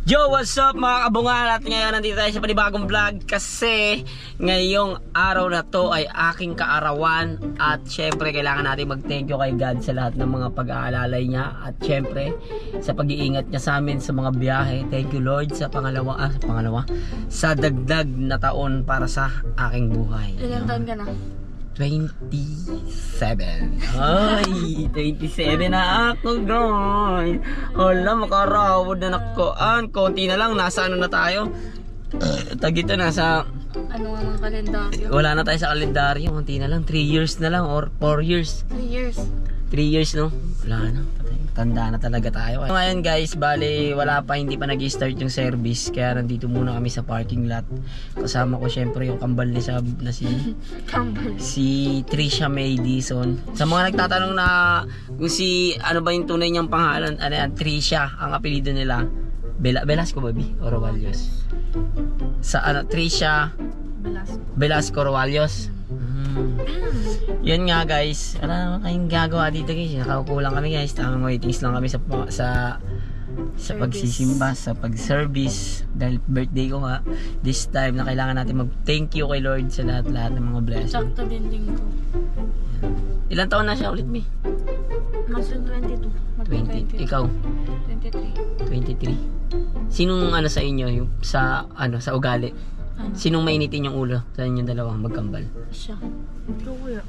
Yo, what's up mga kabungan? At ngayon nandito tayo sa panibagong vlog kasi ngayong araw na to ay aking kaarawan. At syempre kailangan natin mag-thank you kay God sa lahat ng mga pag-aalalay niya. At syempre sa pag-iingat niya sa amin sa mga biyahe. Thank you Lord sa sa dagdag na taon para sa aking buhay. Ilang taon ka na? 27. Ay, 27 na ako, guys. Hala, makarawad na nakuan. Konti na lang, nasa ano na tayo. Tagito nasa... Ano nga ng kalendaryo? Wala na tayo sa kalendaryo. Konti na lang, 3 years na lang or 4 years. 3 years. 3 years, no? Wala na. Tanda na talaga tayo. Ngayon guys, bali hindi pa nag-start yung service. Kaya nandito muna kami sa parking lot. Kasama ko syempre yung kambal ni Sab na si Trisha May Dizon. Sa mga nagtatanong na kung ano ba yung tunay niyang pangalan, ano yan, Trisha, ang apelido nila. Velasco baby? O Rovalyos? Sa Trisha Velasco Rovalyos. Yun nga guys, wala naman kayong gagawa dito guys. Nakakulang kami guys. Tamang waitings lang kami sa pagsisimba, sa pag-service. Dahil birthday ko nga. This time na kailangan natin mag-thank you kay Lord sa lahat ng mga blessings. Sakto din ko. Ilang taon na siya ulit, Mi? Nasa 22. 20. Ikaw? 23. Sinong sa inyo yung sa ugali? Ano? Sinong mainitin yung ulo sa inyong dalawang magkambal? Siya. Ito kuya.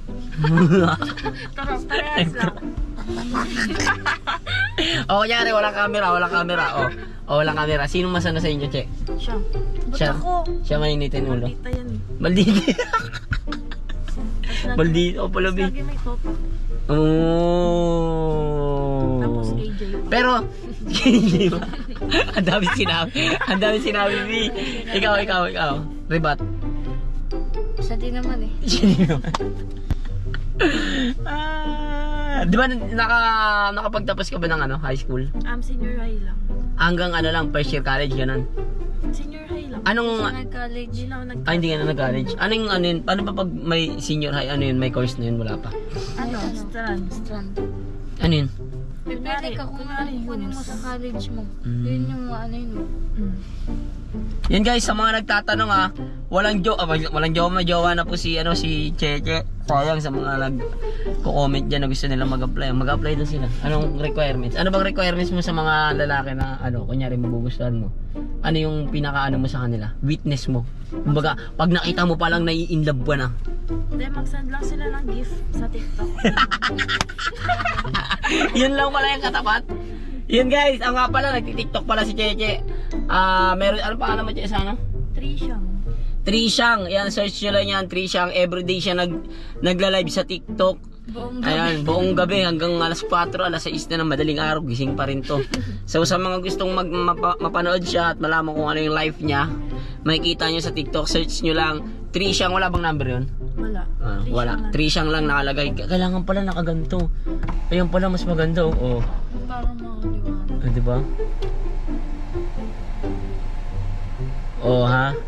Parehas lang. Kunyari, walang camera. Walang camera. Sinong masana sa inyo, Che? Siya. Ba't ako? Siya mainitin ulo. Maldita yan eh. Maldita. Maldita pala, Bi. Lagi may topa. Oh. Tapos AJ. Pero, ang dami sinabi, Bi. Ikaw. Rebat. Siya din naman eh. Di ba nakapagtapos ka ba ng high school? Senior high lang. Hanggang first year college, ganun? Senior high lang. Anong... Nag-college. Hindi ka na nag-college. Paano pa pag may senior high, may course na yun? Wala pa? Strand. Ano yun? Pwede ka kung kunin mo sa college mo. Yun yung yun. Yan guys, sa mga nagtatanong walang jowa na po si Cheche. Sayang sa mga nag-comment dyan na gusto nila mag-apply. Mag-apply doon sila. Anong requirements? Ano bang requirements mo sa mga lalaki na kunyari magugustuhan mo? Ano yung pinaka mo sa kanila? Witness mo. Kumbaga, pag nakita mo pa lang nai-inlove ka na. Hindi, mag-send lang sila ng gift sa TikTok. Yun lang pala yung katapat. Yun guys, nga pala, nagti-TikTok pala si Cheche. Meron, ano pangalan mo Cheche sa Trishang. Yan, search nyo lang yan, Trishang. Everyday siya nagla-live sa TikTok. Buong gabi hanggang alas 4, alas 6 na ng madaling araw, gising pa rin to. So sa mga gustong mapanood siya at malaman kung ano yung life niya, makikita nyo sa TikTok, search nyo lang Trishang. Wala bang number yun? Wala. Trishang lang nakalagay. Kailangan pala nakaganto. Ayun pala mas maganda. Parang makaliwanag. Diba?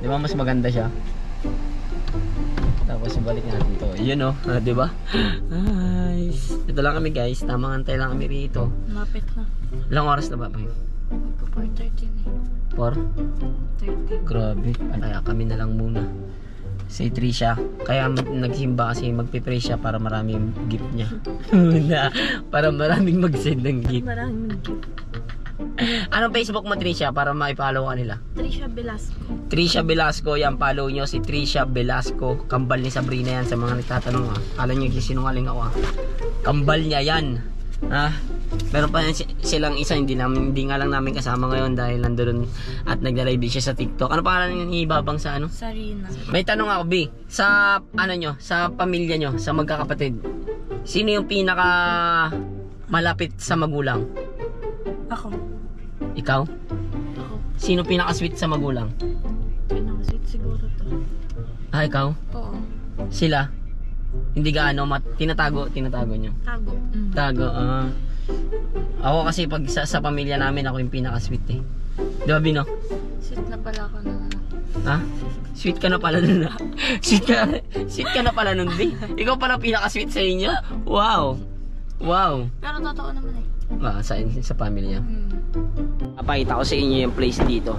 Diba mas maganda siya? Tapos ibalik natin to. Yun diba? Nice. Ito lang kami guys. Tamang antay lang kami rito. Lapit na. Ilang oras na ba? 4:30 na. 4? 30. Grabe. Kaya kami na lang muna. Si Trisha. Kaya nagsimba kasi magpipray siya para maraming gift niya. Para maraming mag-send ng gift. Maraming gift. Anong Facebook mo, Trisha? Para ma-follow ka nila. Trisha Velasco. Trisha Velasco. Yan, follow nyo si Trisha Velasco. Kambal ni Sabrina yan sa mga nagtatanong. Kala nyo sinungaling ako. Kambal niya yan. Meron pa silang isa, hindi nga lang namin kasama ngayon dahil nandoon at nagla-live siya sa TikTok. Ano pangalan niya ibabang sa Sarina. May tanong ako, B. Sa sa pamilya nyo, sa magkakapatid, sino yung pinaka malapit sa magulang? Ako. Ikaw? Ako. Sino pinaka sweet sa magulang? Pinaka-sweet siguro to. Ikaw? Oo. Sila? Hindi gaano tinatago nyo? Tago. Ako kasi pag sa pamilya namin ako yung pinaka-sweet eh. Di ba, Bino? Sweet na pala ako na. Sweet ka na pala nun. Sweet ka na pala nun, Bi. Ikaw pala pinaka-sweet sa inyo? Wow. Pero totoo naman eh. Sa pamilya. Pakita ko sa inyo yung place dito.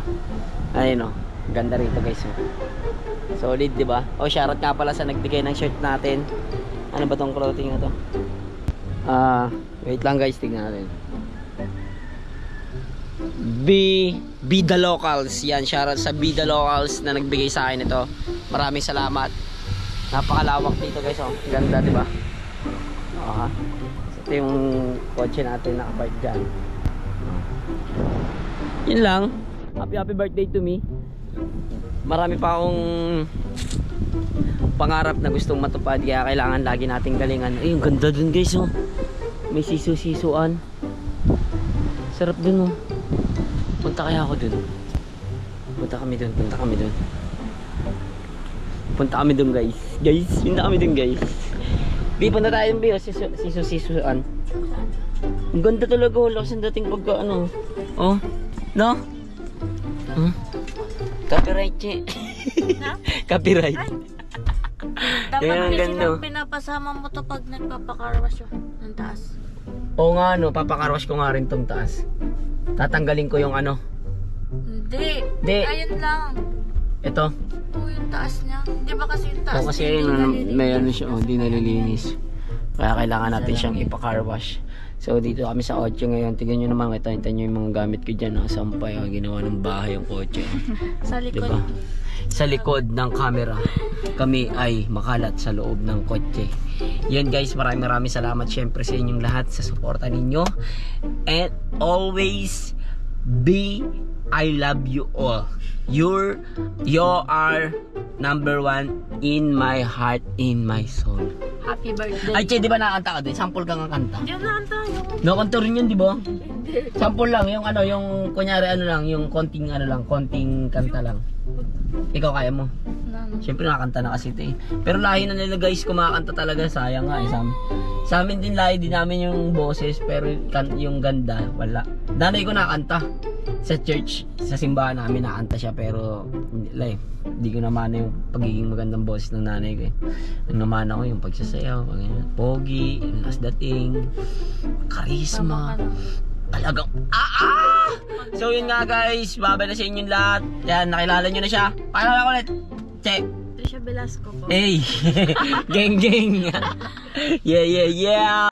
Ayun o. Ganda rito guys. Solid, di ba? O, shoutout nga pala sa nagbigay ng shirt natin. Ano ba tong clothing na to? Wait lang guys, tignan natin. Be the Locals. Yan, shoutout sa Be the Locals na nagbigay sa akin ito. Maraming salamat. Napakalawak dito guys. Oh. Ganda, di ba? Ito yung kotse natin nakapark dyan. Yun lang. Happy birthday to me. Marami pa akong pangarap na gustong matupad, kaya kailangan lagi nating galingan. Ay, yung ganda dun guys. Oh. May sisu-sisuan. Sarap dun. Oh. Punta kaya ako dun. Punta kami dun guys. Punta kami dun guys. Di, punta tayo dun ba? Sisu-sisuan. Ang ganda talaga. Wala kasing dating pagka ano. Oh. No? Copyright che. Copyright. Dapat ang kasi ganda. pinapasama mo to pag nagpapakarwas ng taas. Oo nga no, papakarwash ko nga rin tong taas. Tatanggalin ko yung ano. Hindi. Hindi. Ayun lang. Ito. Oo, yung taas niya. Hindi ba kasi yung taas O kasi niya, hindi yun, nalilinis? may ano siya, hindi nalilinis. Kaya kailangan natin siyang ipakarwash. So dito kami sa 8 ngayon. Tignan nyo naman, ito nyo yung mga gamit ko dyan. Sampay, ginawa ng bahay yung kotse. Sa likod. Diba? Sa likod ng camera, kami ay makalat sa loob ng kotse. Yan guys, maraming salamat syempre sa inyong lahat sa suporta ninyo. And always be, I love you all. You are number 1 in my heart, in my soul. Happy birthday. Ay, Che, di ba nakakanta ka din? Sample ka nga kanta. Hindi na kanta yung... Nakanta rin yun, di ba? Hindi. Sample lang, yung ano, yung kunyari ano lang, yung konting ano lang, konting kanta lang. Ikaw kaya mo? Siyempre nakakanta na kasi ito eh. Pero lahi na nila guys, kumakanta talaga, sayang nga eh. Sa amin din lahi din namin yung boses, pero yung ganda, wala. Nanay ko nakanta. Sa church, sa simbahan namin nakanta siya, pero hindi ko naman yung pagiging magandang boses ng nanay ko eh. Ang naman ako yung pagsasayaw, pogi, yung last dating, charisma. Talagang So yun nga guys, babay na sa inyong lahat. Yan, nakilala nyo na siya. Paalala ko ulit. Che. Trisha Velasco po. Hey. Geng. Yeah.